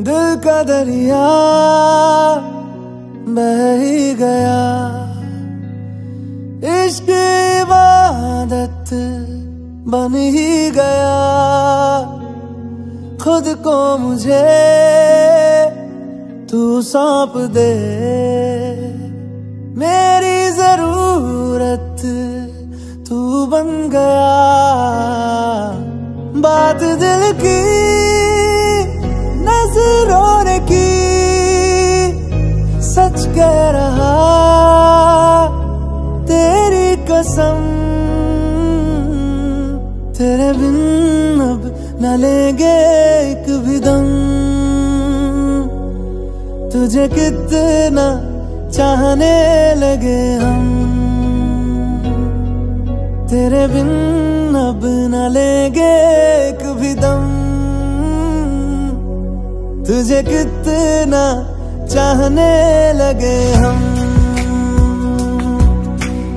दिल का दरिया बह ही गया, इश्क इबादत बन ही गया। खुद को मुझे तू सौंप दे, मेरी जरूरत तू बन गया। बात दिल की नजरों ने की, सच कह रहा तेरी कसम। तेरे बिन अब न लेंगे एक भी दम, तुझे कितना चाहने लगे हम। तेरे बिन अब न लेंगे एक भी दम, तुझे कितना चाहने लगे हम।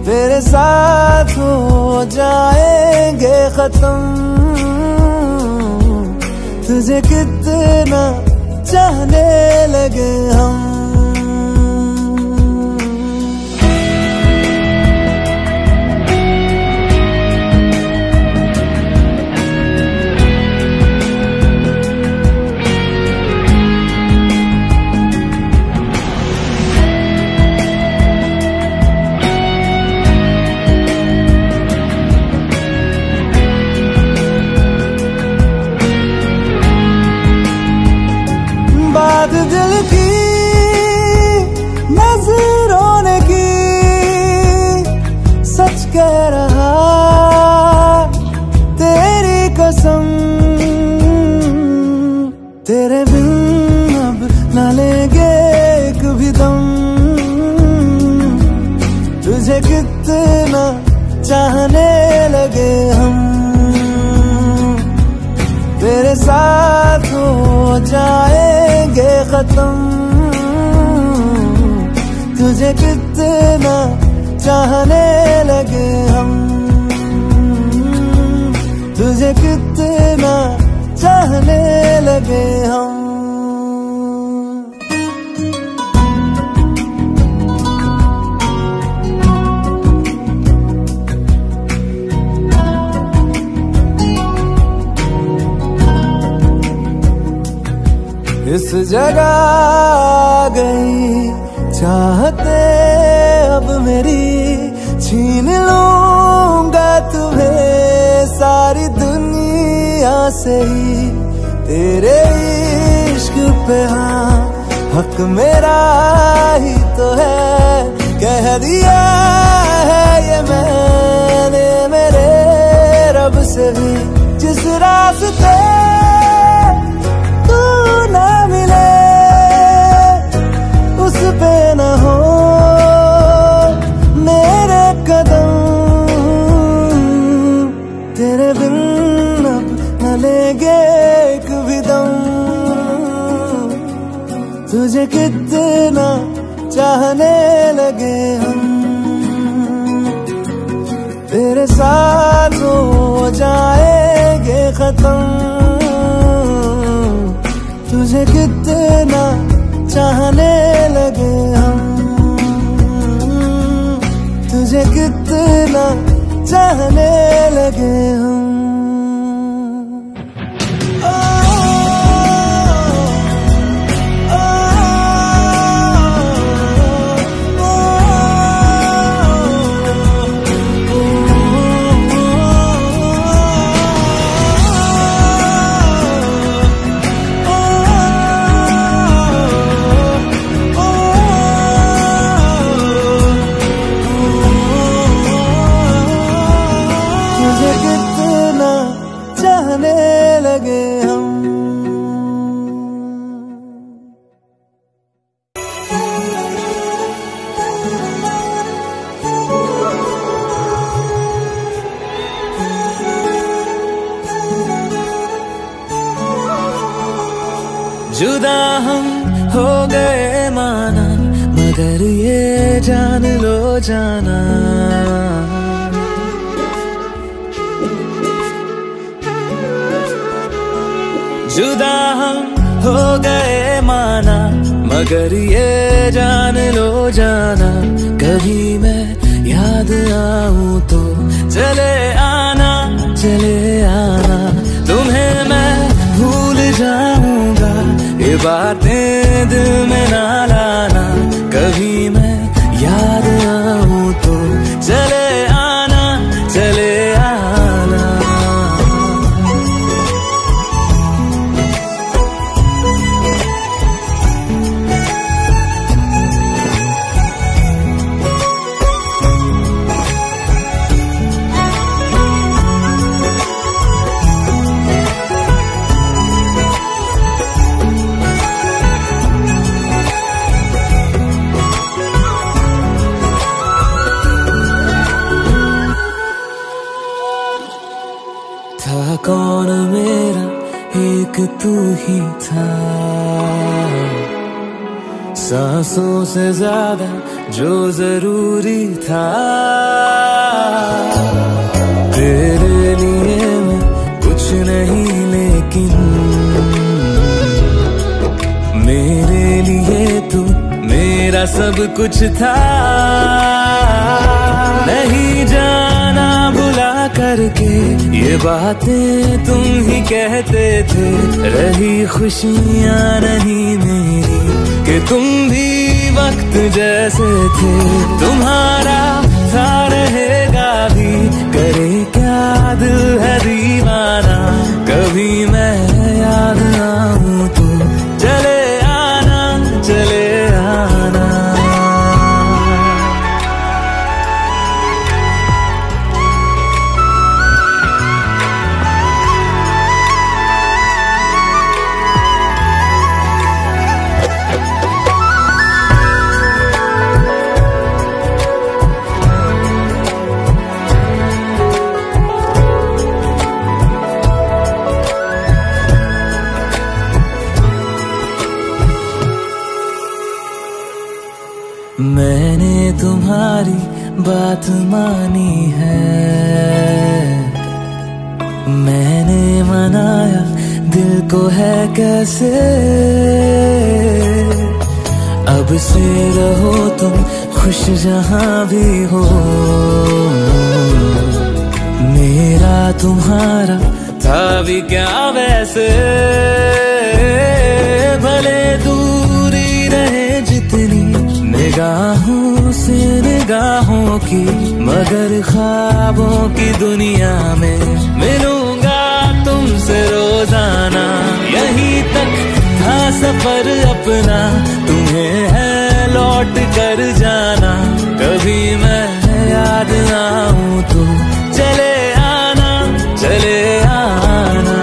तेरे साथ हो जाएंगे खत्म, तुझे कितना चाहने लगे हम। बात दिल की नजरों ने की, सच कह रहा तेरी कसम। तेरे बिन अब न लेंगे एक भी दम, तुझे कितना चाहने लगे हम। तेरे साथ हो जाएंगे खत्म, तुझे कितना चाहने लगे हम। तुझे कितना चाहने लगे हम। इस जगह आ गई चाहते अब मेरी, छीन लूंगा तुम्हें सारी दुनिया से ही। तेरे इश्क पे हाँ हक मेरा ही तो है, कह दिया है ये मैंने मेरे रब से भी। जिस रास्ते ना मिले उस पे न हो मेरे कदम। तेरे बिन अब न लेंगे एक भी दम, तुझे कितना चाहने लगे हम। तेरे साथ हो जाएंगे खत्म, तुझे कितना चाहने लगे हम। तुझे कितना चाहने लगे हम। चाहने लगे हम। जुदा हम हो गए माना, मगर ये जान लो जाना, जुदा हम हो गए माना, मगर ये जान लो जाना, कभी मैं याद आऊं तो चले आना, चले आना। तुम्हें मैं भूल जाऊंगा, ये बातें दिल में ना लाना, कभी मैं याद आऊं तो चले आना, चले आना। था कौन मेरा, एक तू ही था, सांसों से ज्यादा जो जरूरी था। तेरे लिए मैं कुछ नहीं, लेकिन मेरे लिए तू मेरा सब कुछ था। नहीं जाना भुला करके ये बातें तुम ही कहते थे, रही खुशियाँ नहीं मेरी कि तुम भी वक्त जैसे थे। तुम्हारा था रहेगा भी, करे क्या दिल है दीवाना, कभी मैं याद आऊं तो चले आना, चले आना। मैंने तुम्हारी बात मानी है, मैंने मनाया दिल को है कैसे। अब से रहो तुम खुश जहां भी हो, मेरा तुम्हारा था भी क्या वैसे। भले दूरी रहे जितनी निगाहों से निगाहों की, मगर ख्वाबों की दुनिया में मिलूंगा तुमसे रोजाना। यहीं तक था सफर अपना, तुम्हें है लौट कर जाना, कभी मैं याद आऊं तो चले आना, चले आना।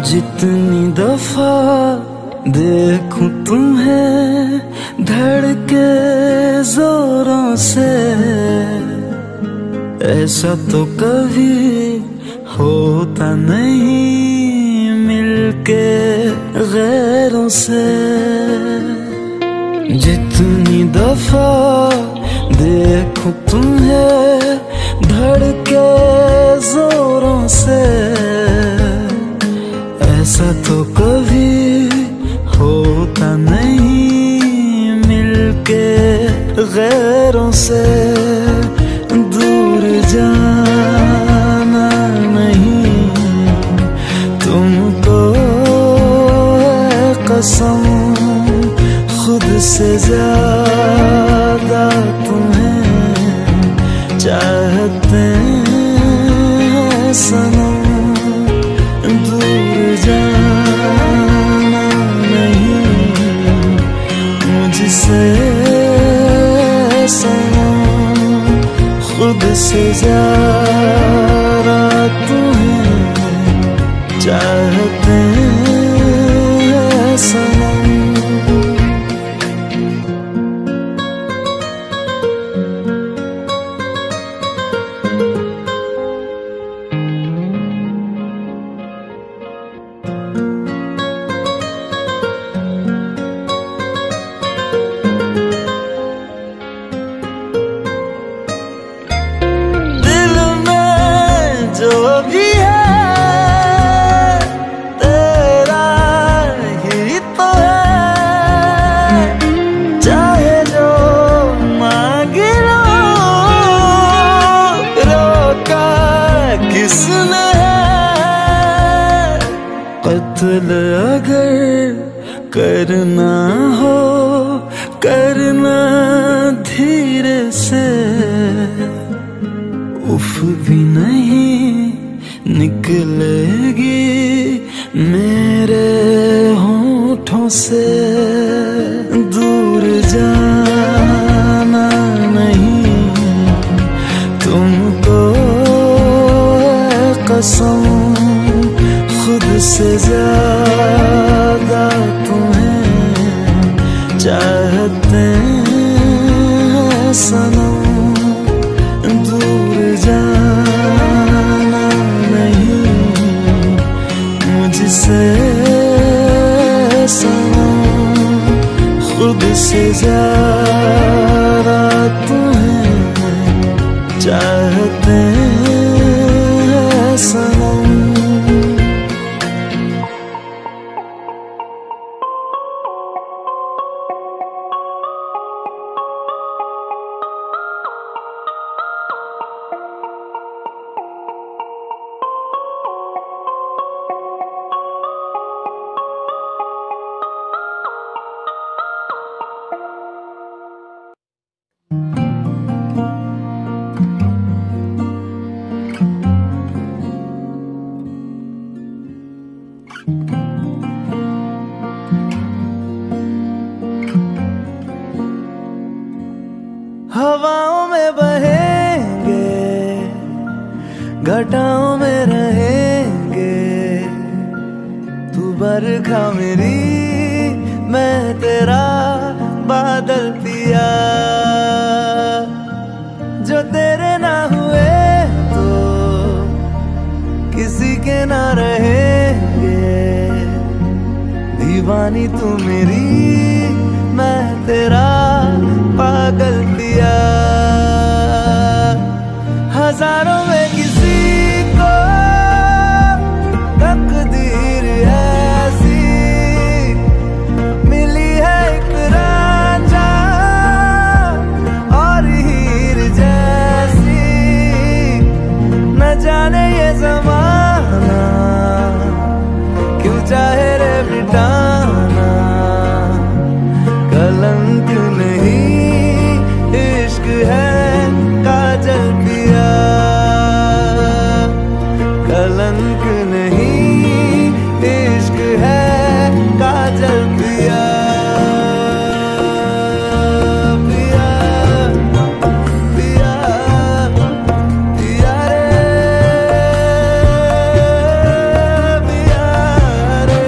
जितनी दफा देखूं तुम्हें धड़के जोरों से, ऐसा तो कभी होता नहीं मिलके गैरों से। जितनी दफा देखूं तुम्हें धड़के जोरों से, ऐसा तो कभी होता नहीं मिलके गैरों से। दूर जाना नहीं तुमको है कसम, खुद से ज्यादा तुम्हें चाहते हैं सनम, दूर जाना नहीं मुझसे सनम, खुद से ज्यादा तुम्हें चाहते हैं सनम। जो भी है तेरा ही तो है, चाहे जो मांग लो, रोका किसने है। कत्ल अगर करना हो करना धीरे से, उफ भी नहीं निकलेगी मेरे होठों से। दूर जाना नहीं तुमको कसम, खुद से ज्यादा तुम्हें चाहते हैं सनम। दूर जाना नहीं मुझसे सनम, खुद से ज्यादा तुम्हें चाहते हैं सनम। हवाओं में बहेंगे, घटाओं में रहेंगे, तू बरखा मेरी मैं तेरा बादल पिया। जो तेरे ना हुए तो किसी के ना रहेंगे, दीवानी तू मेरी मैं तेरा पागल पिया। हजारों में किसी को तकदीर ऐसी मिली है, एक रांझा और हीर जैसी। न जाने ये ज़माना क्यों चाहे रे मिटाना, कलंक नहीं इश्क है काजल पिया। कलंक नहीं इश्क है काजल पिया। पिया पिया पिया रे, पिया रे।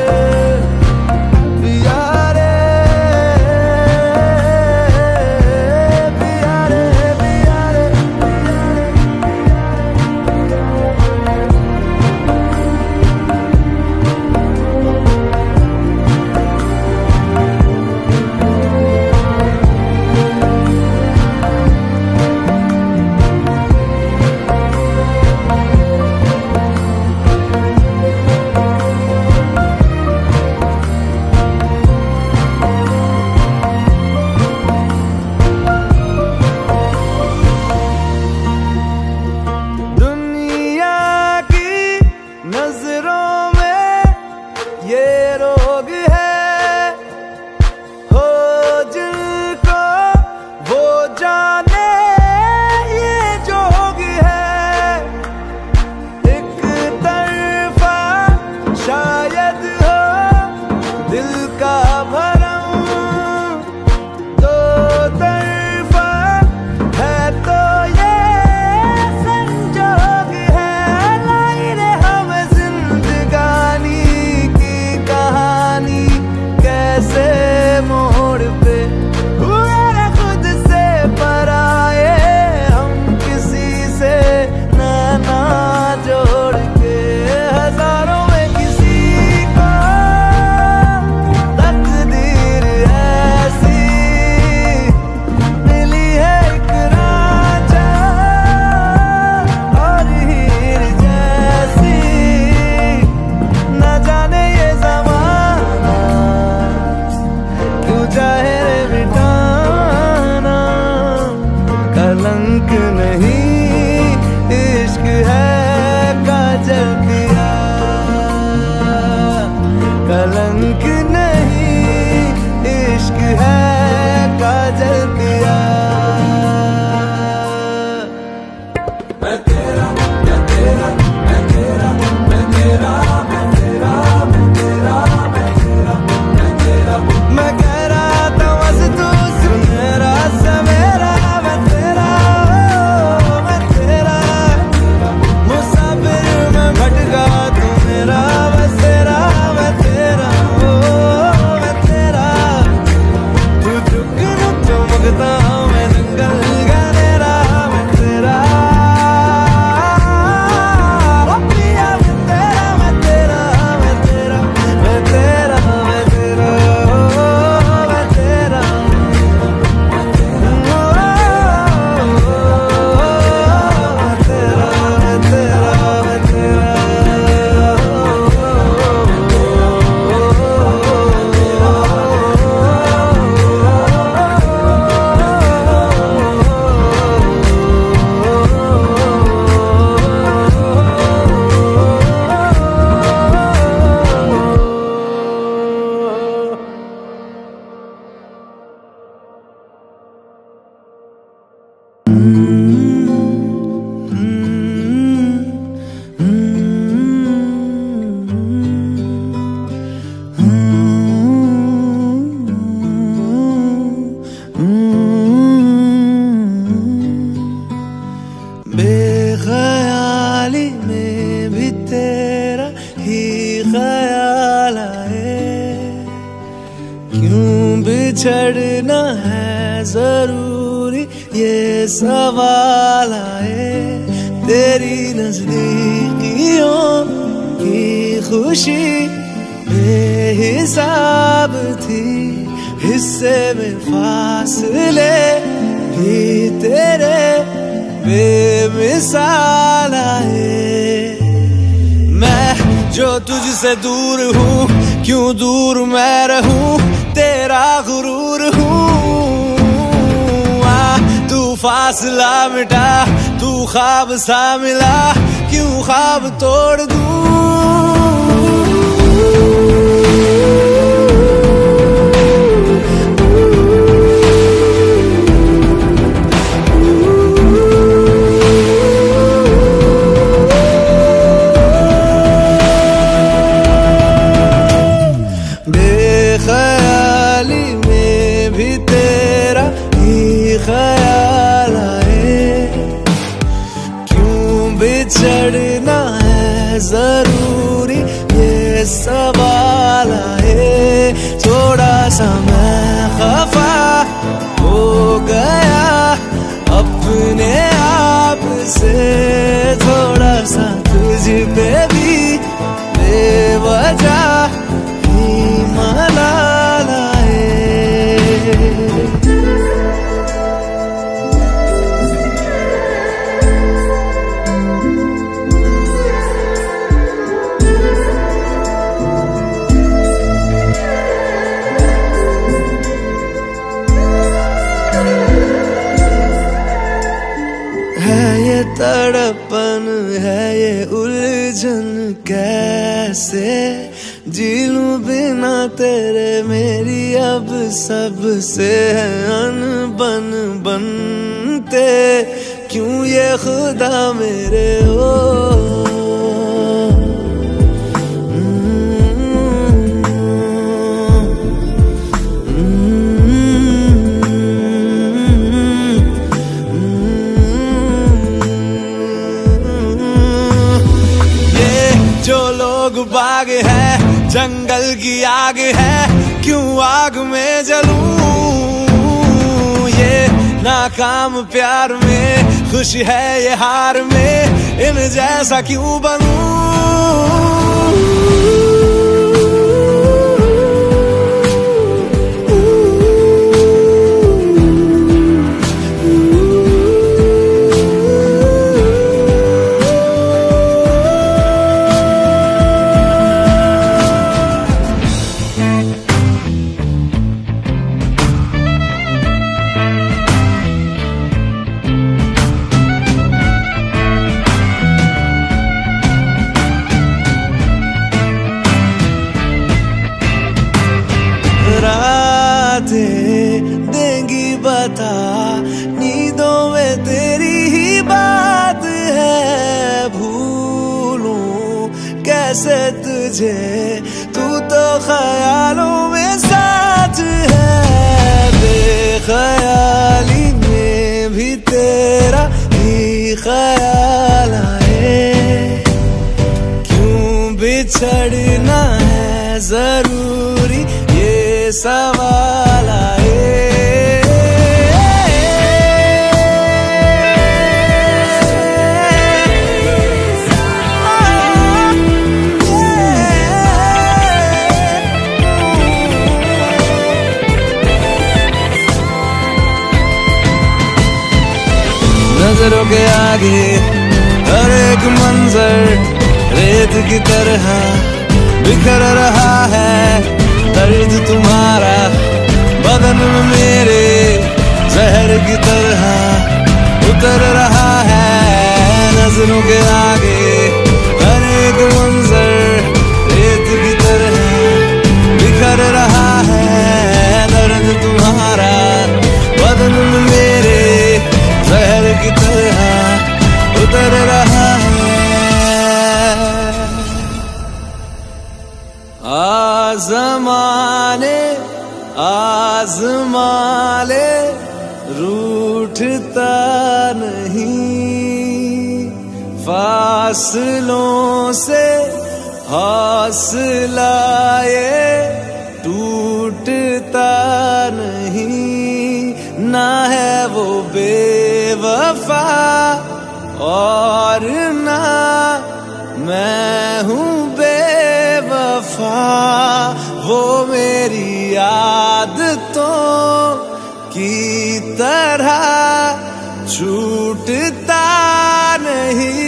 क्यों बिछड़ना है जरूरी, ये सवाल आए। तेरी नजदीकियों की खुशी बेहिसाब थी, हिस्से में फासले भी तेरे बेमिसाल आए। मैं जो तुझसे दूर हूँ, क्यों दूर मैं रहूं, तेरा गुरूर हूँ। तू फासला मिटा, तू ख्वाब सा मिला, क्यों ख्वाब तोड़ दूं। बेख्याली में भी तेरा ही ख्याल आए। क्यों बिछड़ना है जरूरी, ये सवाल आए। थोड़ा सा मैं खफा हो गया अपने आप से, थोड़ा सा तुझ पे भी बेवजह मलाल आए। है ये तड़पन, है ये उलझन, कैसे जी लूं बिना तेरे। मेरी अब सबसे है अनबन बनते, क्यों ये खुदा मेरे हो। जो लोग बाग है, जंगल की आग है, क्यों आग में जलूं। ये नाकाम प्यार में खुश है, ये हार में इन जैसा क्यों बनूं। रातें देंगी बता, नींदों में तेरी ही बात है। भूलूं कैसे तुझे, तू तो ख्यालों में साथ है। बेख्याली में भी तेरा ही ख्याल आए। क्यों बिछड़ना है जरूरी, ये सवाल आए। नजरों के आगे हर एक मंजर रेत की तरह बिखर रहा है। दर्द तुम्हारा बदन में मेरे जहर की तरह उतर रहा है। नजरों के आगे हर एक मंजर रेत की तरह बिखर रहा है। दर्द तुम्हारा बदन में मेरे जहर की तरह उतर रहा है। आज़माने आज़माले रूठता नहीं, फासलों से हौसला ये टूटता वफा और ना मैं हूँ बेवफा। वो मेरी आदतों की तरह छूटता नहीं।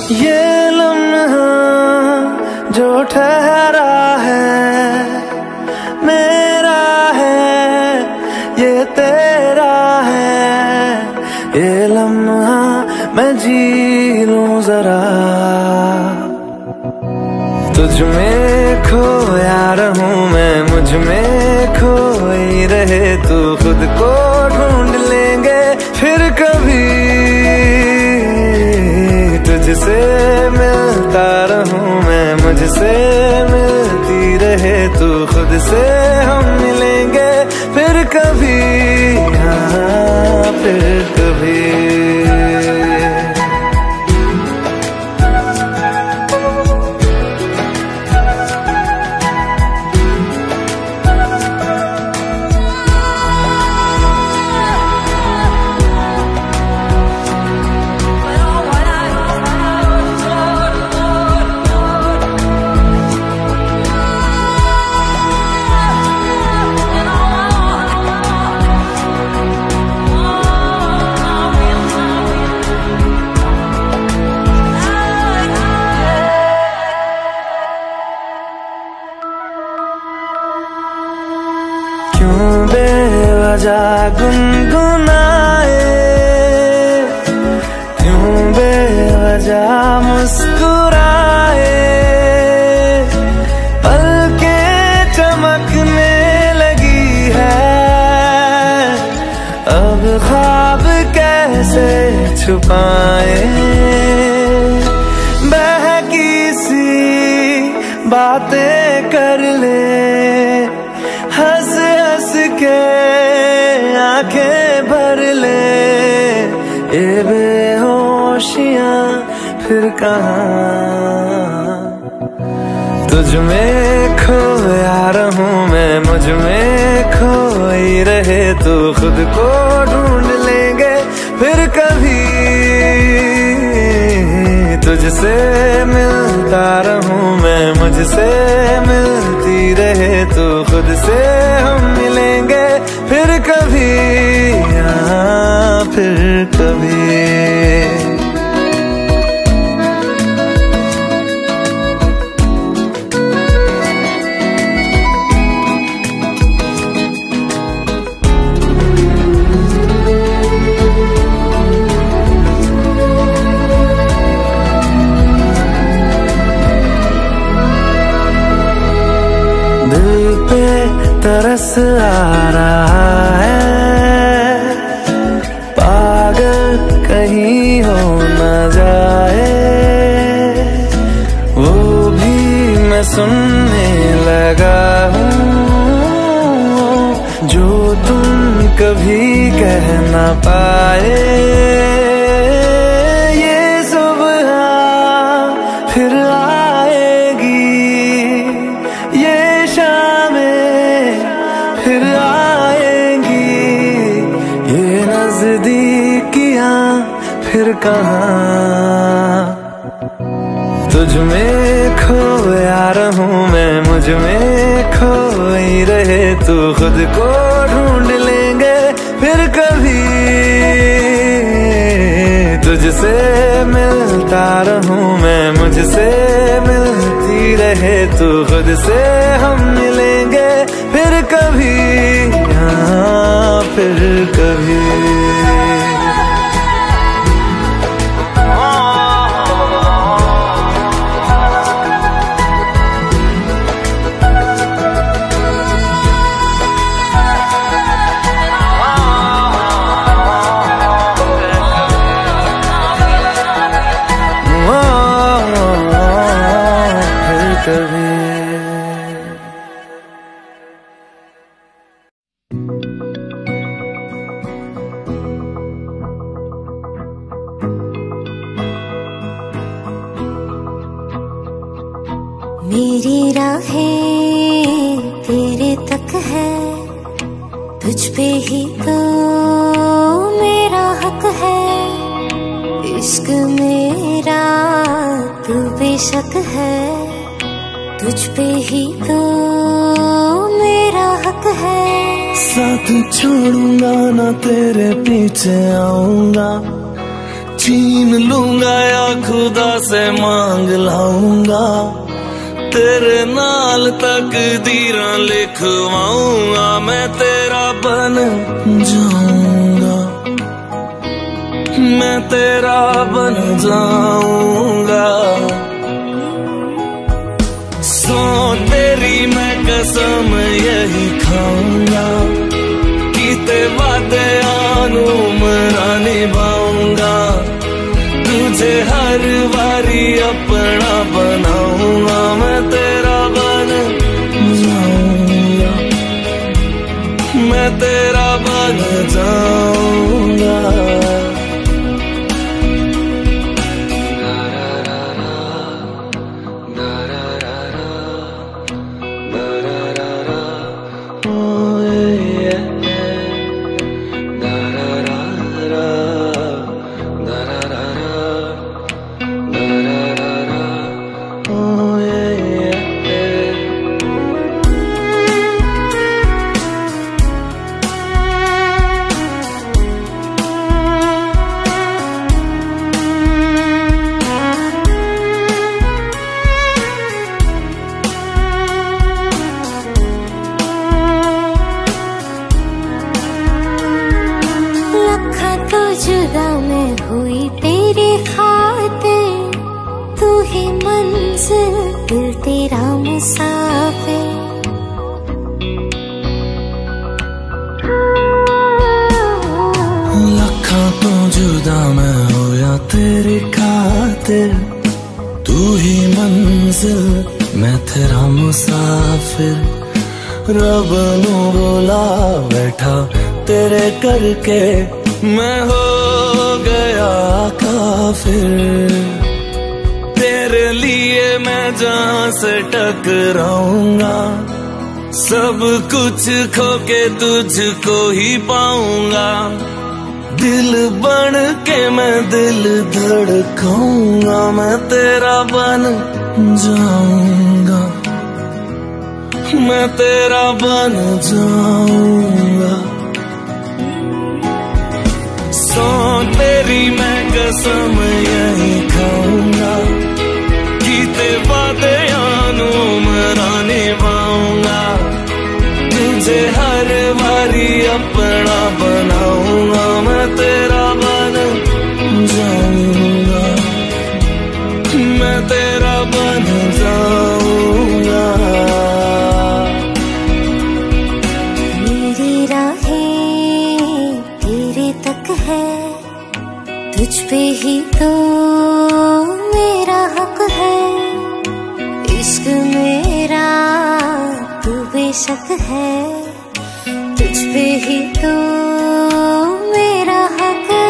ये लम्हा जो ठहरा है मेरा है, ये तेरा है। ये लम्हा मैं जी लूं जरा, तुझ में खोया रहूं मैं, मुझ में खोई रहे तू। खुद को ढूंढ लेंगे फिर कभी, तुझसे मिलता रहूं मैं, मुझसे मिलती रहे तू। खुद से हम मिलेंगे फिर कभी, हाँ फिर कभी। क्यों बेवजह गुनगुनाए, क्यों बेवजह मुस्कुराए। पलकें चमकने लगी है, अब ख्वाब कैसे छुपाए। बहकी सी बातें कर ले, हंस हंस के आंखें भर ले। ये बेहोशियां फिर कहाँ, तुझ में खोया रहूं मैं, मुझ में खोई रहे तू। खुद को ढूंढ लेंगे फिर कभी, तुझसे मिलता रहूं मैं, मुझसे मिलती रहे तू। खुद से हम मिलेंगे फिर कभी, हाँ फिर कभी। दिल पे तरस आ रहा है, पागल कहीं हो न जाए। वो भी मैं सुनने लगा हूँ, जो तुम कभी कह न पाए। ये सुबह फिर आएगी, ये फिर आएंगी। ये नजदीकियां फिर कहाँ, तुझ में खोया रहूं मैं, मुझ में खोई रहे तू। खुद को ढूंढ लेंगे फिर कभी, तुझसे मिलता रहूं मैं, मुझसे मिलती रहे तू। खुद से हम मिलेंगे फिर कभी, हाँ फिर कभी। कभी। मेरी राहें तेरे तक है, तुझ पे ही तो मेरा हक है। इश्क मेरा तू बेशक है, तुझ पे ही तो मेरा हक है। साथ छोड़ूंगा ना तेरे पीछे आऊंगा, छीन लूंगा या खुदा से मांग लाऊंगा। तेरे नाल तकदीरां लिखवाऊंगा, मैं तेरा बन जाऊंगा, मैं तेरा बन जाऊंगा। सो तेरी मैं कसम यही खाऊंगा, कीते वादे उम्रां निभाऊंगा। तुझे हर बारी अपना बनाऊंगा, मैं तेरा बन जाऊंगा, मैं तेरा बन जाऊंगा। जुदा मैं हुई तेरे खातिर, तू ही मंजिल दिल तेरा मुसाफिर। लखा तो जुदा मैं होया तेरी खातिर, तू ही मंजिल मैं तेरा मुसाफिर। रब नू बोला बैठा तेरे करके, मैं हो गया काफिर। तेरे लिए मैं जहां से टकराऊंगा, सब कुछ खो के तुझको ही पाऊंगा। दिल बन के मैं दिल धड़काऊंगा, मैं तेरा बन जाऊंगा, मैं तेरा बन जाऊंगा। सो तेरी मैं कसम यही खाऊंगा, कीते वादे उम्रां निभाऊंगा। तुझे हर बारी अपना बनाऊंगा, मैं तेरा बन जाऊंगा, मैं तेरा बन जाऊंगा। मेरी राहें तेरे तक है, तुझ पे ही तो मेरा हक है। इश्क मेरा तू बेशक है, तुझ पे ही तो मेरा हक है।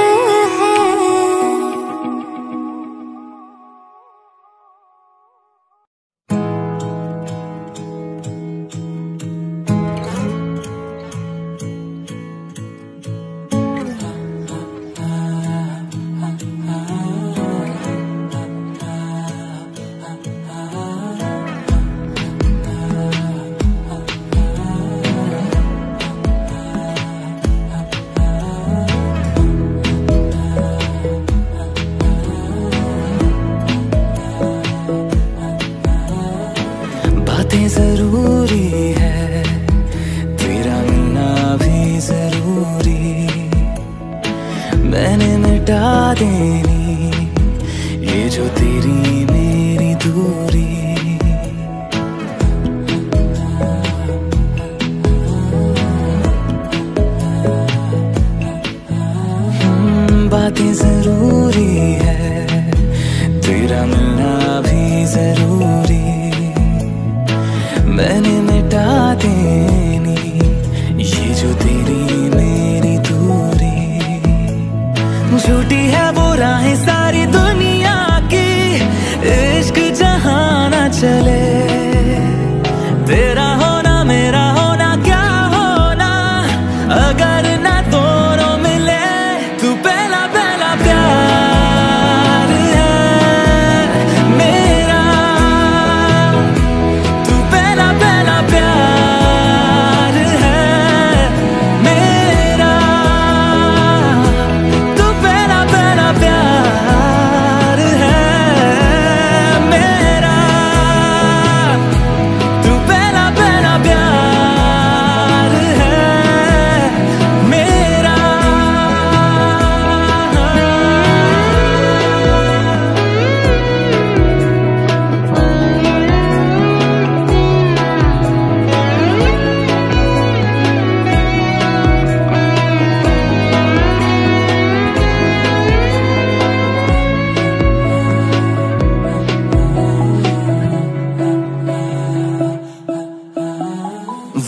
बातें जरूरी है, तेरा मिलना भी जरूरी। मैंने मिटा देनी ये जो तेरी मेरी दूरी। बातें जरूरी है, तेरा मिलना भी जरूरी। मैंने मिटा देनी, ये जो तेरी मेरी दूरी। झूठी है वो राहें सारी दुनिया की, इश्क जहां ना चले। तेरा होना मेरा होना क्या होना, अगर ना दोनों मिले। तू पहला पहला प्यार है मेरा, तू पहला पहला प्यार है मेरा, तू पहला पहला प्यार है मेरा, तू पहला पहला प्यार है मेरा।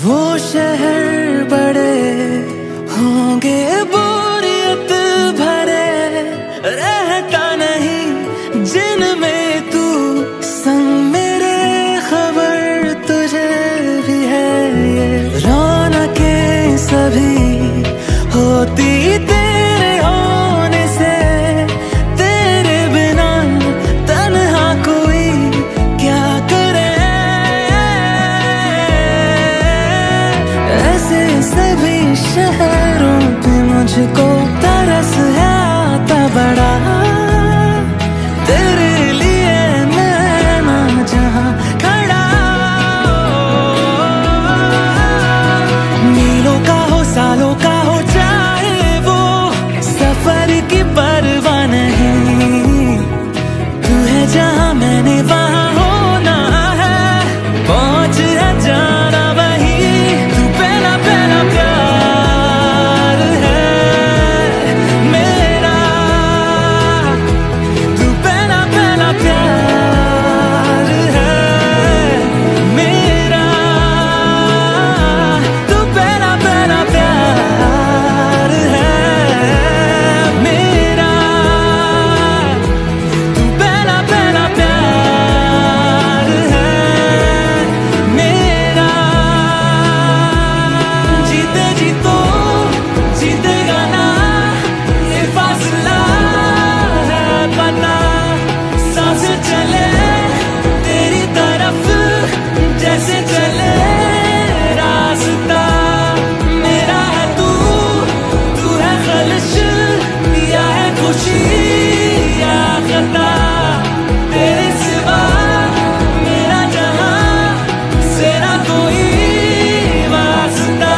वो शहर बड़े होंगे बोरियत भरे, रहता नहीं जिनमें तू संग मेरे। खबर तुझे भी है ये रौनकें सभी होती तेरे होने से। तेरे बिना तन्हा कोई क्या करे, ऐसे सभी शहरों पे मुझको तरस है आता बड़ा। तेरे लिए मैं ना जहां खड़ा, मीलों का हो सालों का हो चाहे वो, सफर की परवाह नहीं। तू है जहां मैंने वहां होना है, पहुंच है जाना वही। तू पहला पहला प्यार है मेरा, तू पहला पहला प्यार है मेरा, तू पहला पहला प्यार है मेरा, तू पहला पहला प्यार है मेरा। जीते जी तो जीतेगा ना, ये फासला है पता। सांस चले तेरी तरफ जैसे चले रास्ता। मेरा है तू, तू है खलिश या है खुशी या खता। तेरे सिवा मेरा जहां से ना कोई वास्ता।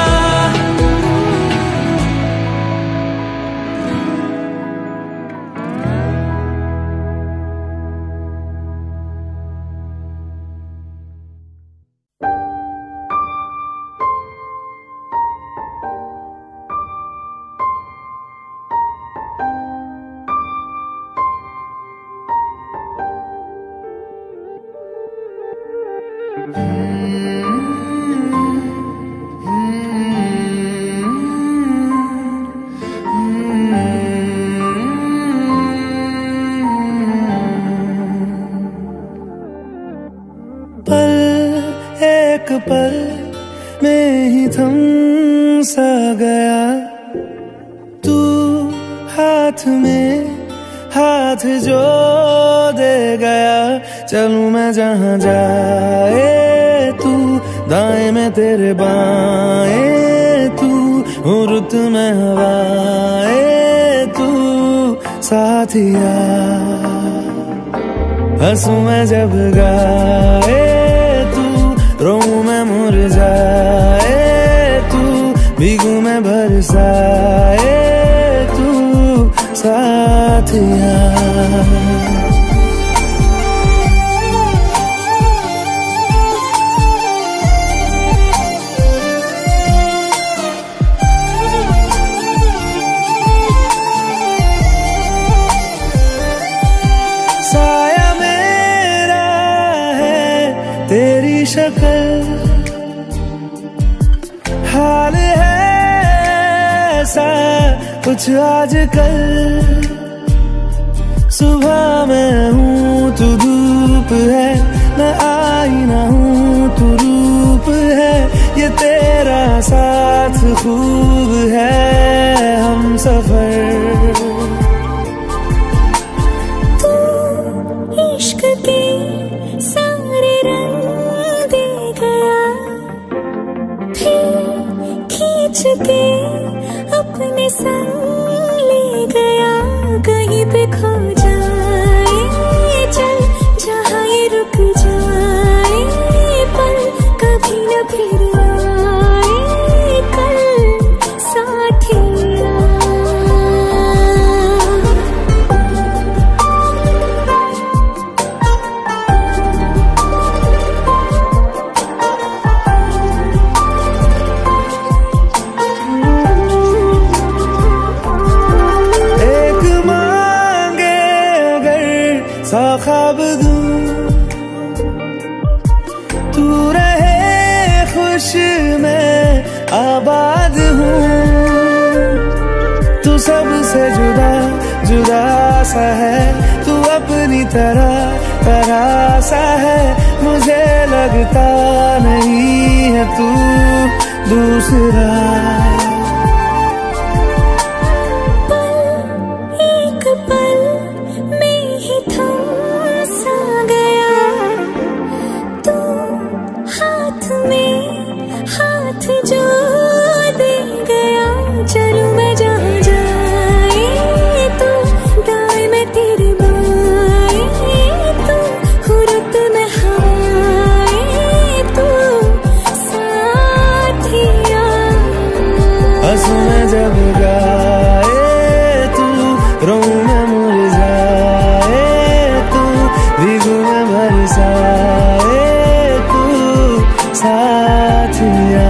पल एक पल में ही थम सा गया, तू हाथ में हाथ जो दे गया। चलूं मैं जहां जाए तू, दाएं में तेरे बाएं तू, हूँ रुत में हवाए तू साथिया। हंसू मैं जब गाए तू, रोऊं मैं मुरझाए तू, भीगू मैं बरसाए तू साथिया। साया मेरा है तेरी तेरी शक्ल, हाल है ऐसा कुछ आजकल। सुबह मैं हूँ तू धूप है, मैं आईना हूँ तू रूप है। ये तेरा साथ खूब है हम सफर। तू इश्क के सारे रंग दे गया, फिर खींच के अपने संग ले गया। कहीं पे खो जाए चल जहाँ ये रुक जाए, पर कभी न फिर आए कल साथिया। सा ख्वाब दूं तू रहे खुश मैं आबाद हूँ। तू सबसे जुदा जुदा सा है, तू अपनी तरह सा है। मुझे लगता नहीं है तू दूसरा। हाथ जो दे गया, चलूं मैं जहाँ जाए तू दाएं मैं तेरे बाएं, तू खुरत में हवाएं, तू साथिया। हंसू मैं जब गाए तू, रोऊं मैं मुरझाए तू, भीगू मैं बरसाए तू साथिया।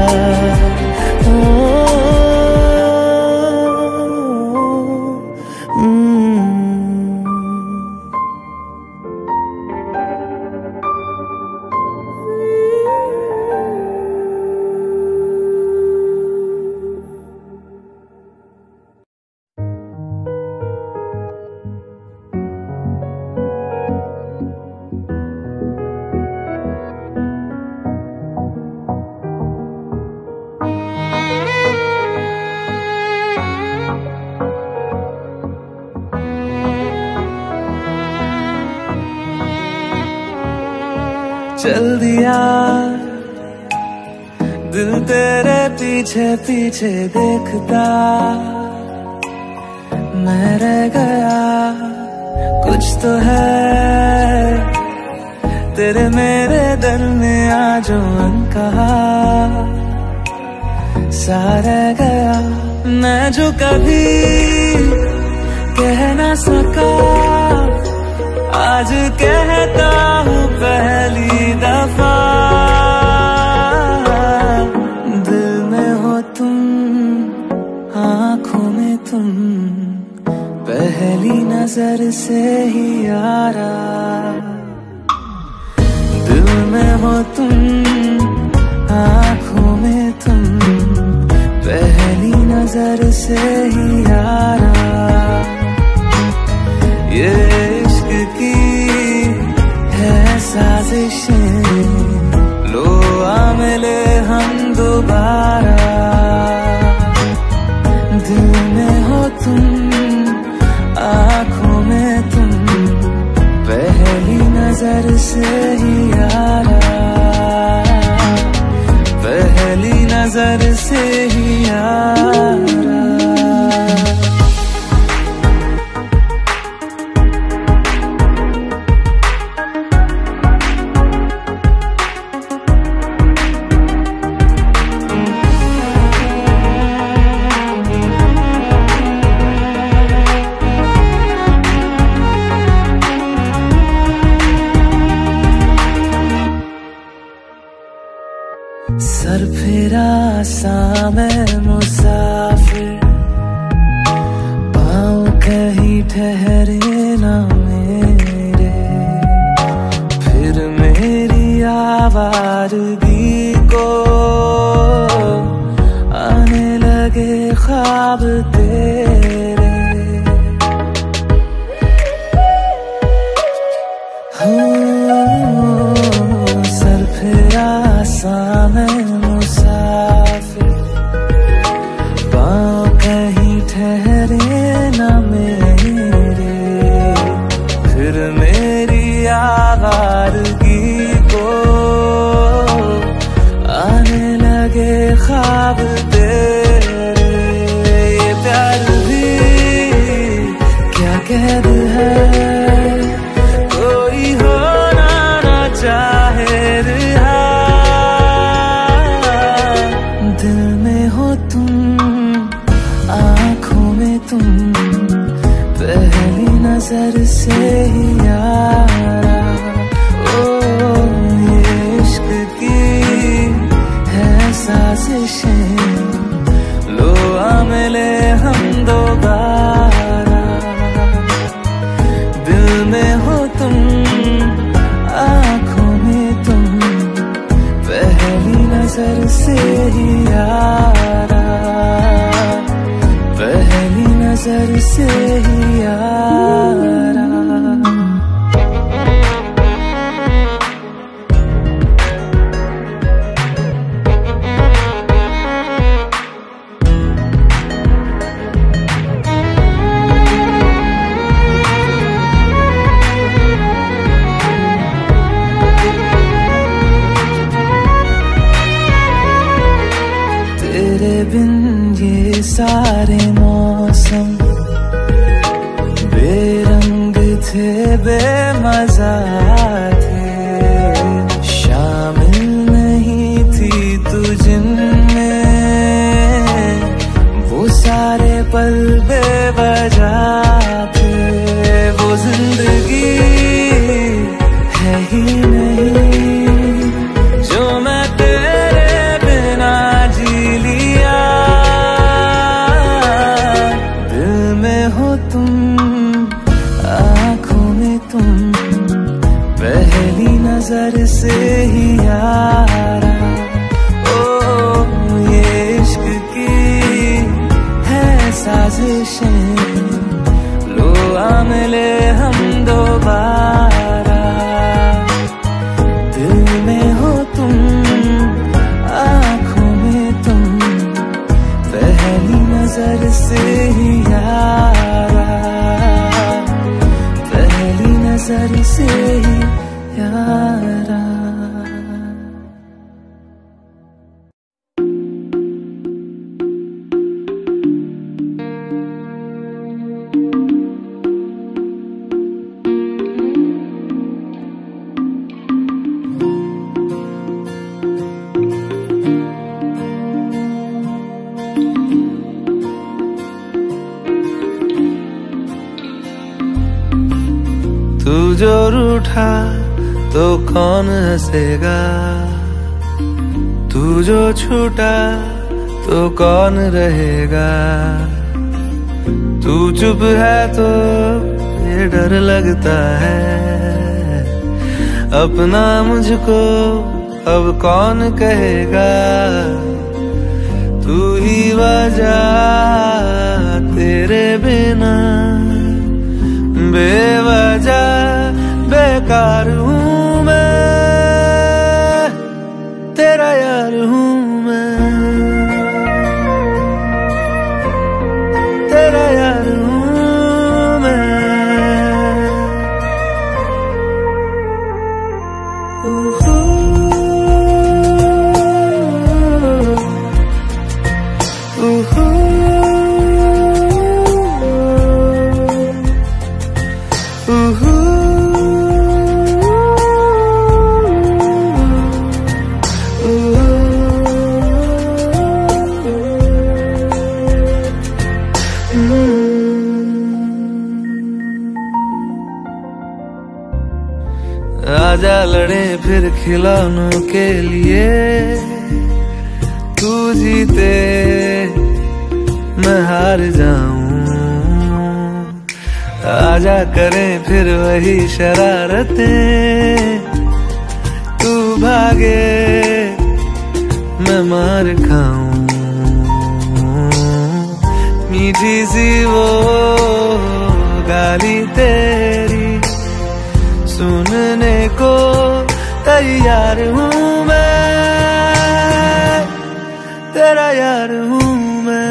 चल दिया दिल तेरे पीछे पीछे देखता, मैं रह गया कुछ तो है तेरे मेरे दरमियां जो अनकहा सा रह गया। मैं जो कभी कह ना सका आज कहता हूँ पहली दफा। दिल में हो तुम, आँखों में तुम, पहली नजर से ही यारा। दिल में हो तुम, आँखों में तुम, पहली नजर से ही यारा। ये इश्क की है साजिशें, लो आ मिले हम दोबारा। दिल में हो तुम, आँखों में तुम, पहली नजर से ही यारा, पहली नजर से ही यारा। सर फिरा सा मैं मुसाफिर, पाँव कहीं ठहरे ना मेरे। फिर मेरी आवाज आवारगी को आने लगे ख्वाब तेरे। सर फिरा मैं मुसाफिर, पाँव कहीं ठहरे न मेरे, फिर मेरी आवारगी को आने लगे ख्वाब तेरे। ये प्यार भी क्या कैद है, कोई होना ना चाहे रिहा। दिल में हो तुम, आँखों में तुम, पहली नजर से ही यारा। ओ ये इश्क की है साजिशें, लो आ मिले हम दोबारा। दिल में हो तुम, आँखों में तुम, पहली नजर से ही यारा, पहली नजर से ही यारा। तेरे बिन ये सारे मौसम बेरंग थे, बेमजा थे, शामिल नहीं थी तू जिनमें, वो सारे पल बेवजह थे। वो जिंदगी है ही नहीं जो मैं तेरे बिना जी लिया। दिल में हो तुम, आँखों में तुम, पहली नजर से ही यारा। ओ ये इश्क की है साजिशें, लो आ मिले हम दोबारा। दिल में हो तुम, आँखों में तुम, पहली नजर से ही यारा, पहली नजर से ही यारा। तू जो रूठा तो कौन हंसेगा, तू जो छूटा तो कौन रहेगा। तू चुप है तो ये डर लगता है, अपना मुझको अब कौन कहेगा। तू ही वजह, तेरे बिना बेवजह बेकार हूँ मैं, तेरा यार हूँ मैं, तेरा यार हूँ मैं। आजा लड़े फिर खिलौनों के लिए, तू जीते मैं हार जाऊं। आजा करें फिर वही शरारतें, तू भागे मीठी सी वो गाली तेरी सुनने को तैयार हूँ मैं, तेरा यार हूँ मैं,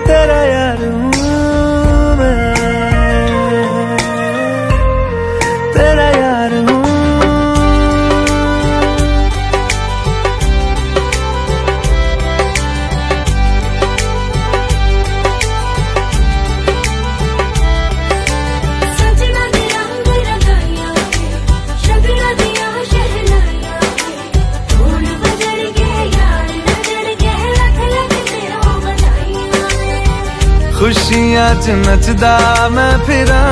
तेरा यार हूँ मैं, तेरा यार हूँ। खुशियां च नचदा मैं फिरा,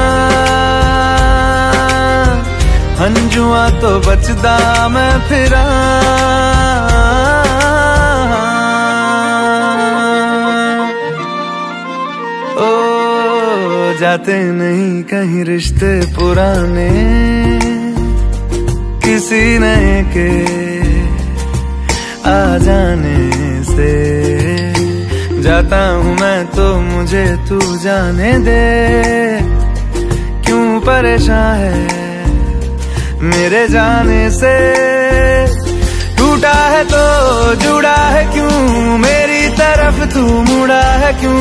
हंजुआ तो बचदा मैं फिरा। ओ जाते नहीं कहीं रिश्ते पुराने, किसी नए के आ जाने से जाता हूँ मैं तो मुझे तू जाने दे। क्यों परेशान है मेरे जाने से, टूटा है तो जुड़ा है क्यों मेरी तरफ तू मुड़ा है क्यों।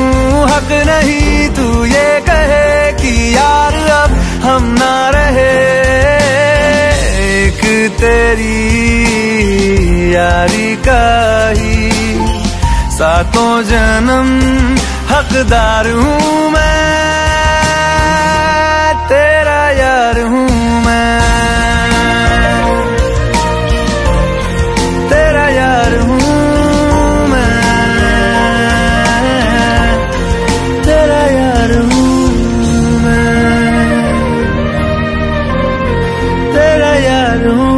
हक नहीं तू ये कहे कि यार अब हम ना रहे, एक तेरी यारी का ही सातों जन्म हकदार हूँ मैं, तेरा यार हूँ मैं, तेरा यार हूँ मैं, तेरा यार हूँ मैं, तेरा यार हूँ।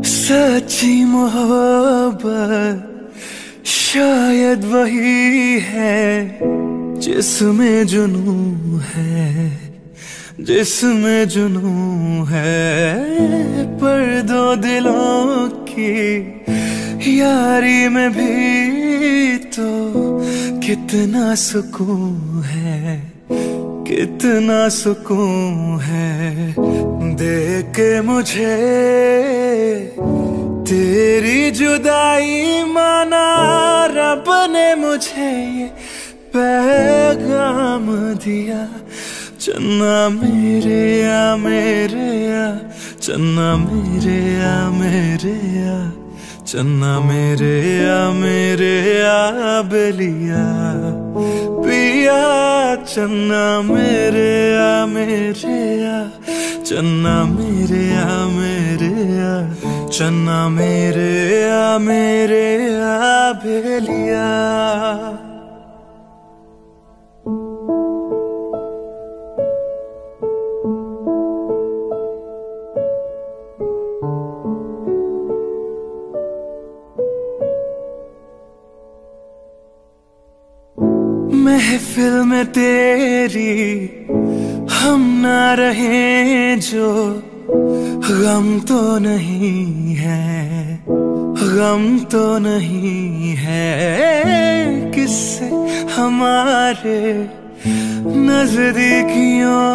सच्ची मोहब्बत शायद वही है जिसमें जुनून है, जिसमें जुनून है। पर दो दिलों की यारी में भी तो कितना सुकून है, कितना सुकून है। देख के मुझे तेरी जुदाई माना रब ने मुझे ये पैगाम दिया। चन्ना मेरे आ मेरे आ, चन्ना मेरे आ मेरे आ, चन्ना मेरे आ मेरे आ बेलिया पिया। चन्ना मेरे आ मेरे आ, चन्ना मेरे आ मेरे आ, चन्ना मेरे आ मेरे आ बेलिया। महफिल में तेरी हम ना रहे जो गम तो नहीं है, गम तो नहीं है। किससे हमारे नजदीकियों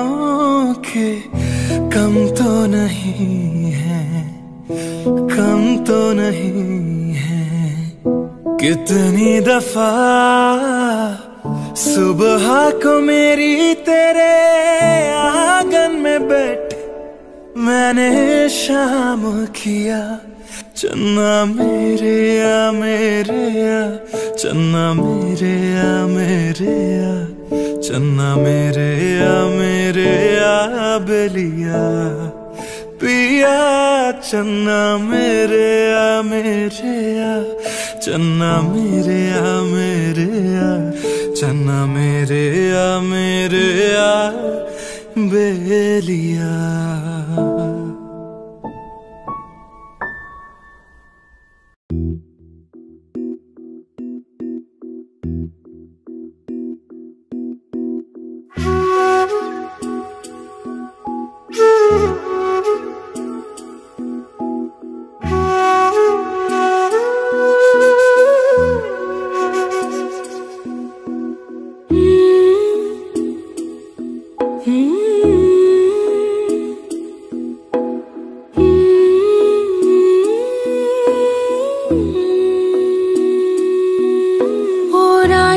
के कम तो नहीं है, कम तो नहीं है। कितनी दफा सुबह को मेरी तेरे आंगन में बैठ मैंने शाम किया। चन्ना मेरे आ मेरे आ, चन्ना मेरे आ मेरे आ, चन्ना मेरे आ मेरे आ बेलिया पिया। चन्ना मेरे आ मेरे आ, चन्ना मेरे आ मेरे आ, चन्ना मेरे आ मेरे आ बेलिया।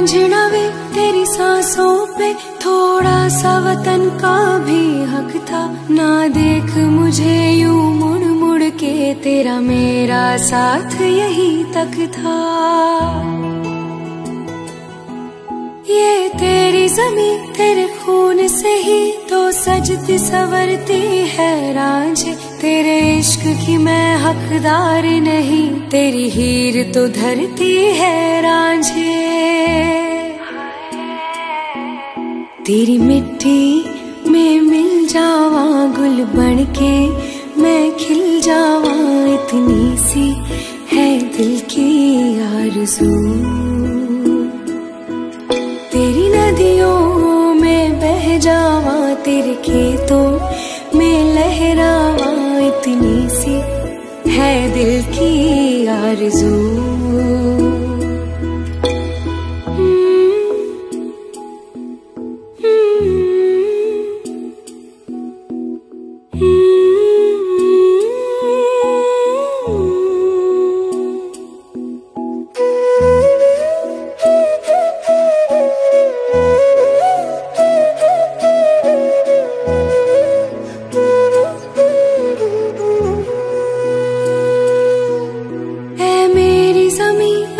रांझना वे तेरी सांसों पे थोड़ा सा वतन का भी हक था। ना देख मुझे यूं मुड़ मुड़ के, तेरा मेरा साथ यही तक था। ये तेरी ज़मीं तेरे खून से ही तो सजती संवरती है रांझे। तेरे इश्क की मैं हकदार नहीं, तेरी हीर तो धरती है रांझे। तेरी मिट्टी में मिल जावा गुल बनके, मैं खिल जावा, इतनी सी है दिल की आरज़ू। तेरी नदियों में बह जावा, तेरे खेतों में लहरावा, इतनी सी है दिल की आरज़ू।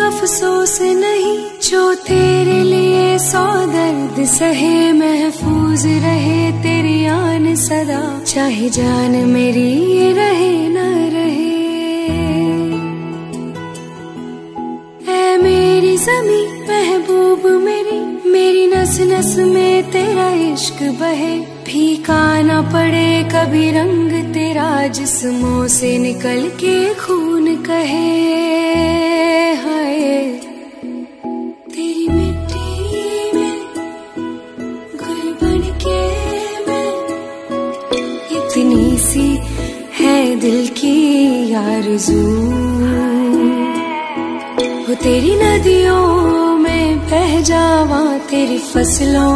अफसोस नहीं जो तेरे लिए सौ दर्द सहे, महफूज रहे तेरी आन सदा, चाहे जान मेरी रहे न रहे। ऐ मेरी ज़मीं महबूब मेरी, मेरी नस नस में तेरा इश्क बहे। फीका न पड़े कभी रंग तेरा, जिस्मों से निकल के खून कहे। हाय तेरी मिट्टी में गुल बनके मैं, इतनी सी है दिल की आरज़ू। हो तेरी नदियों में बह जावा, तेरी फसलों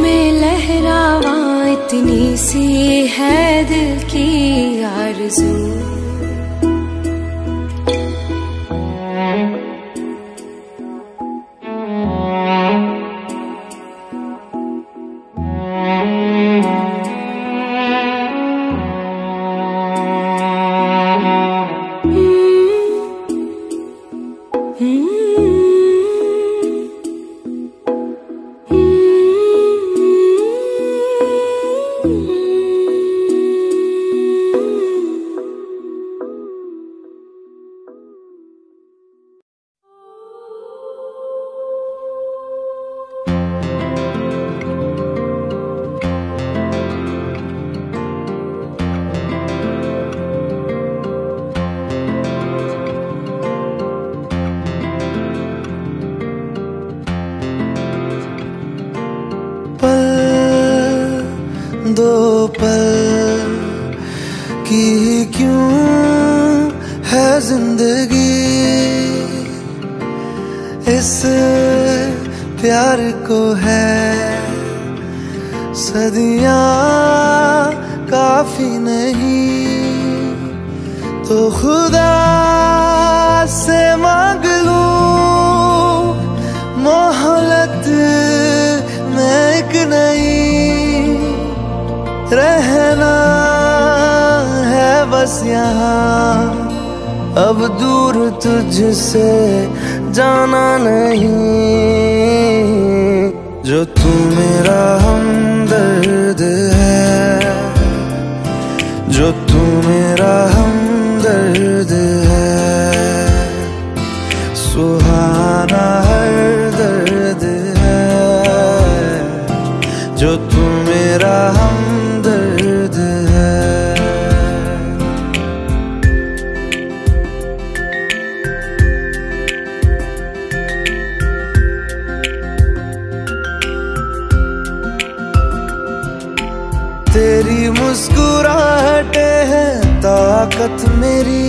में लहरावा, इतनी सी है दिल की आरज़ू। दो पल की क्यों है जिंदगी, इस प्यार को है सदियां काफी नहीं। तो खुदा से मांग लूं मोहलत में एक नई, रहना है बस यहाँ, अब दूर तुझसे जाना नहीं। जो तू मेरा हमदर्द है, जो तू मेरा हमदर्द है, सुहाना हर दर्द है। जो तू मेरा हमदर्द है। तेरी मुस्कुराहटे है ताकत मेरी,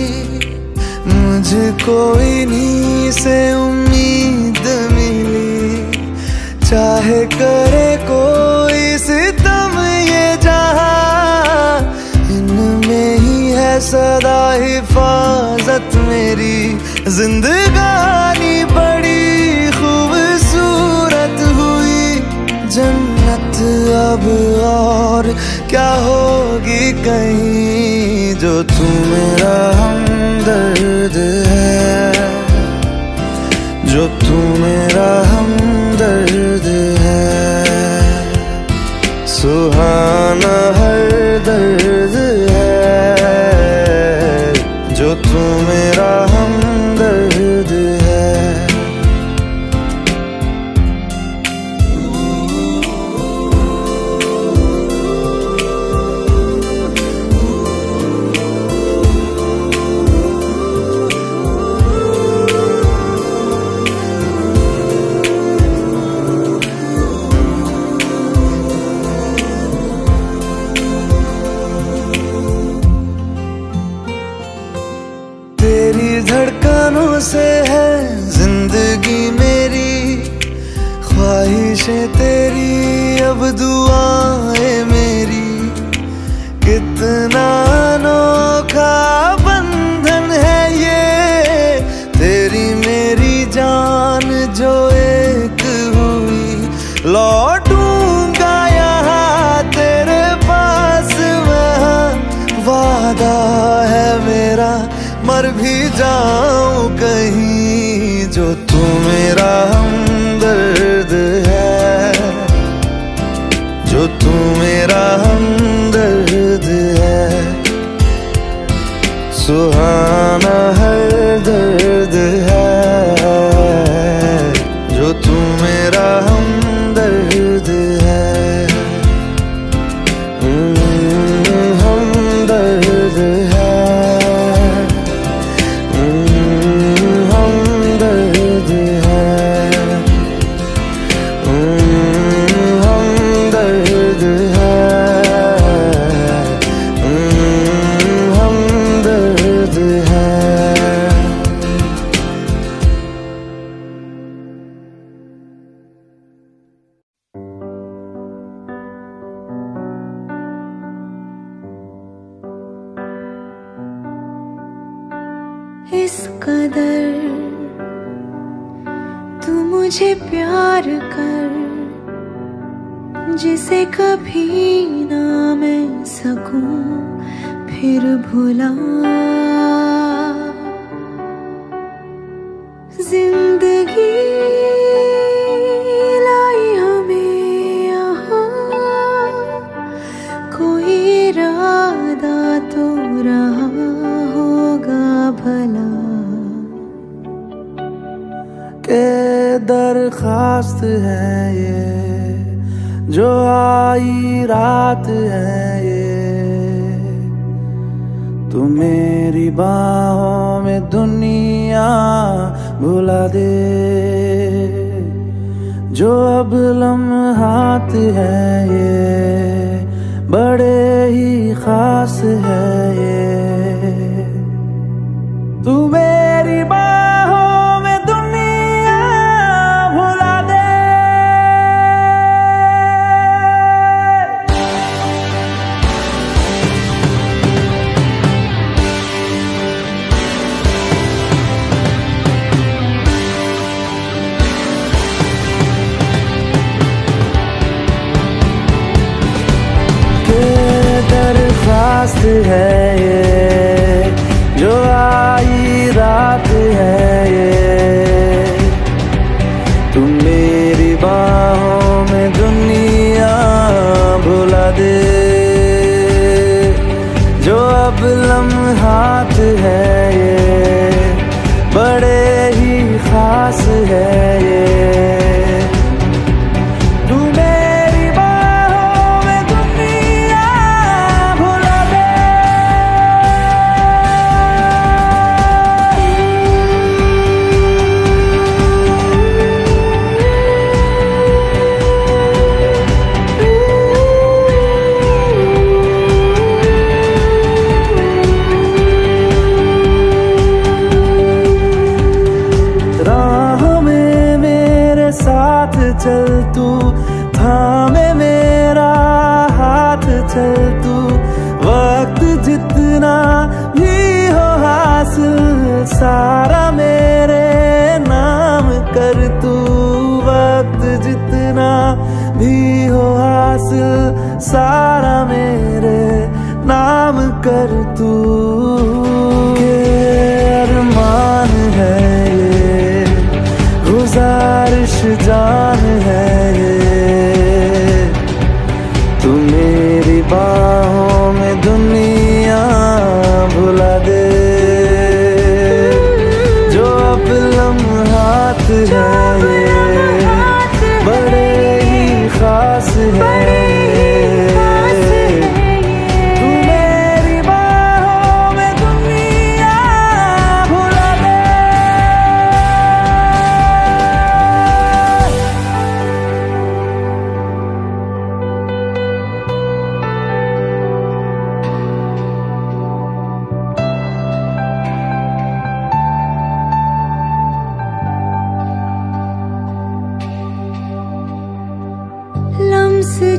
मुझको इन्हीं से उम्मीद मिली। चाहे करे कोई सितम ये जहां, इनमें ही है सदा हिफाजत मेरी। जिंदगानी बड़ी खूबसूरत क्या होगी कहीं, जो तू मेरा हमदर्द है, जो तू मेरा हमदर्द है। सुहाना हर दर्द है, जो तू मेरा हमदर्द है। तेरी धड़कनों से है जिंदगी मेरी, ख्वाहिशें तेरी अब दुआएं मेरी। कितना अनोखा बंधन है ये, तेरी मेरी जान जो एक हुई। लौटूंगा यहाँ तेरे पास, वहाँ वादा है मेरा, मर भी जाऊं कहीं, जो तू मेरा हमदर्द है, जो तू मेरा हमदर्द है। सुहाना हर दर्द है, जो तू मेरा हमदर्द है। हमदर्द है, इस कदर तू मुझे प्यार कर, जिसे कभी ना मैं सकूं फिर भुला। जिंदगी लाई हमें यहाँ, कोई इरादा तो रहा होगा भला। के दरखास्त है ये, जो आई रात है ये। तू मेरी बाहों में दुनिया भुला दे, जो अब लम्हात है ये, बड़े ही खास है ये। तू मेरी बाहों में दुनिया भुला दे। के दरखास्त है ये, जो आई रात है ये। तू मेरी बाहों में दुनिया भुला दे, जो अब लम्हात है ये, बड़े ही खास है ये। चल तू थामे मेरा हाथ, चल तू वक्त जितना भी हो हासिल, सारा मेरे नाम कर तू। वक्त जितना भी हो हासिल, सारा मेरे कर तू के अरमान है ये, गुजारिश जान है ये, तू मेरी बाहों में दुनिया भुला दे। जो अब लम्हात है ये बड़े ही खास है,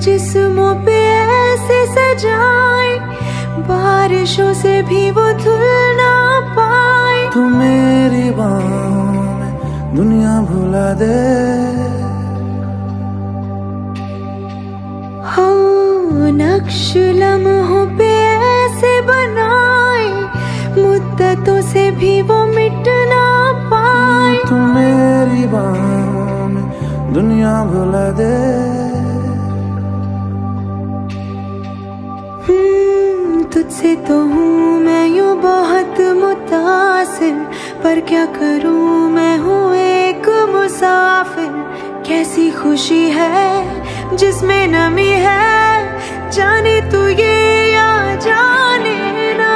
जिस्मों पे ऐसे सजाए, बारिशों से भी वो धुल ना पाए। तू मेरी बाहों में दुनिया भुला दे। हो नक्श लम्हों पे ऐसे बनाए, मुद्दतों से भी वो मिट ना पाए। तू मेरी बाहों में दुनिया भुला दे। तुझसे तो हूँ मैं यूँ बहुत मुतासिर, पर क्या करूँ मैं हूँ एक मुसाफिर। कैसी खुशी है जिसमें नमी है, जाने तू ये या जाने ना।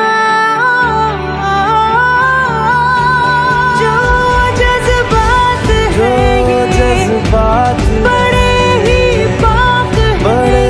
जो जज्बात है ये जज्बात बड़े ही पाक है,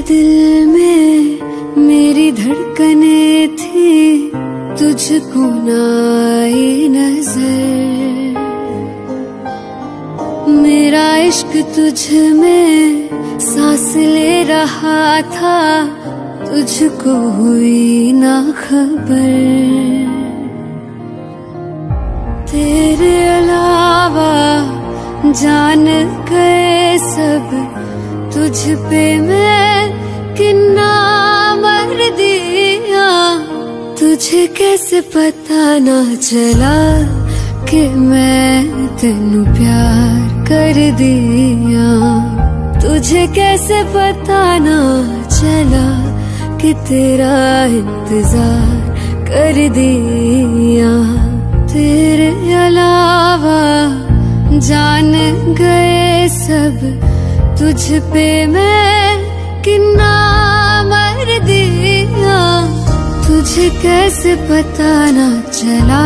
दिल में मेरी धड़कने थी, तुझको ना आई नजर। मेरा इश्क तुझ में सांस ले रहा था, तुझको हुई ना खबर। तेरे अलावा जान गए सब, तुझ पे मैं किन्ना मर दिया। तुझे कैसे पता ना चला कि मैं तेनू प्यार कर दिया। तुझे कैसे पता ना चला कि तेरा इंतजार कर दिया। तेरे अलावा जान गए सब, तुझ पे मैं किन्ना मर दिया। तुझे कैसे पता ना चला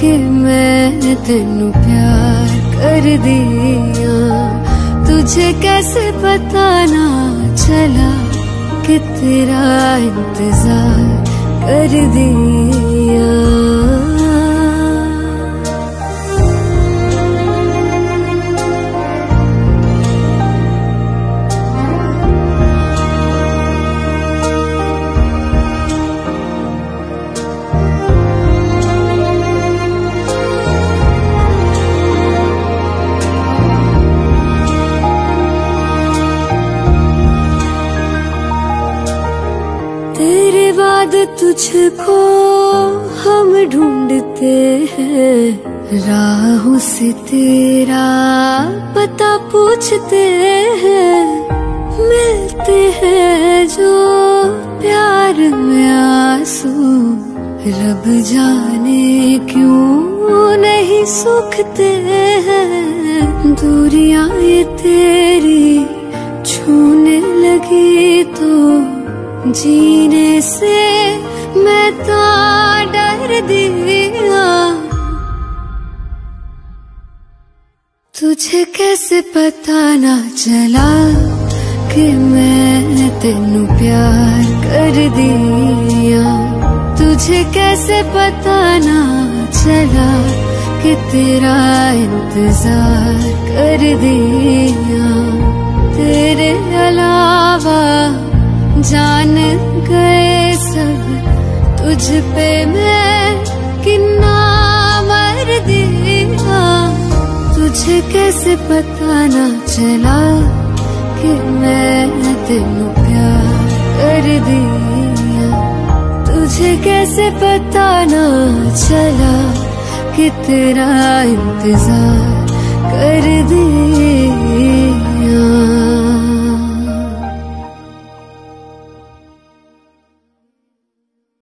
कि मैं तेनू प्यार कर दिया। तुझ तुझे कैसे पता ना चला कि तेरा इंतजार कर दिया। तेरे बाद तुझको हम ढूंढते हैं, राहों से तेरा पता पूछते हैं। मिलते हैं जो प्यार में आंसू, रब जाने क्यों नहीं सूखते हैं। दूरियां ये तेरी छूने लगी तो जीने से मैं तो डर दिया। तुझे कैसे पता ना चला कि मैं तेनू प्यार कर दिया। तुझे कैसे पता ना चला कि तेरा इंतजार कर दिया। तेरे अलावा जान गए सब, तुझ पे मैं कितना मर दिया। तुझे कैसे पता ना चला कि मैं तेनू प्यार कर दिया। तुझे कैसे पता ना चला कि तेरा इंतजार कर दिया।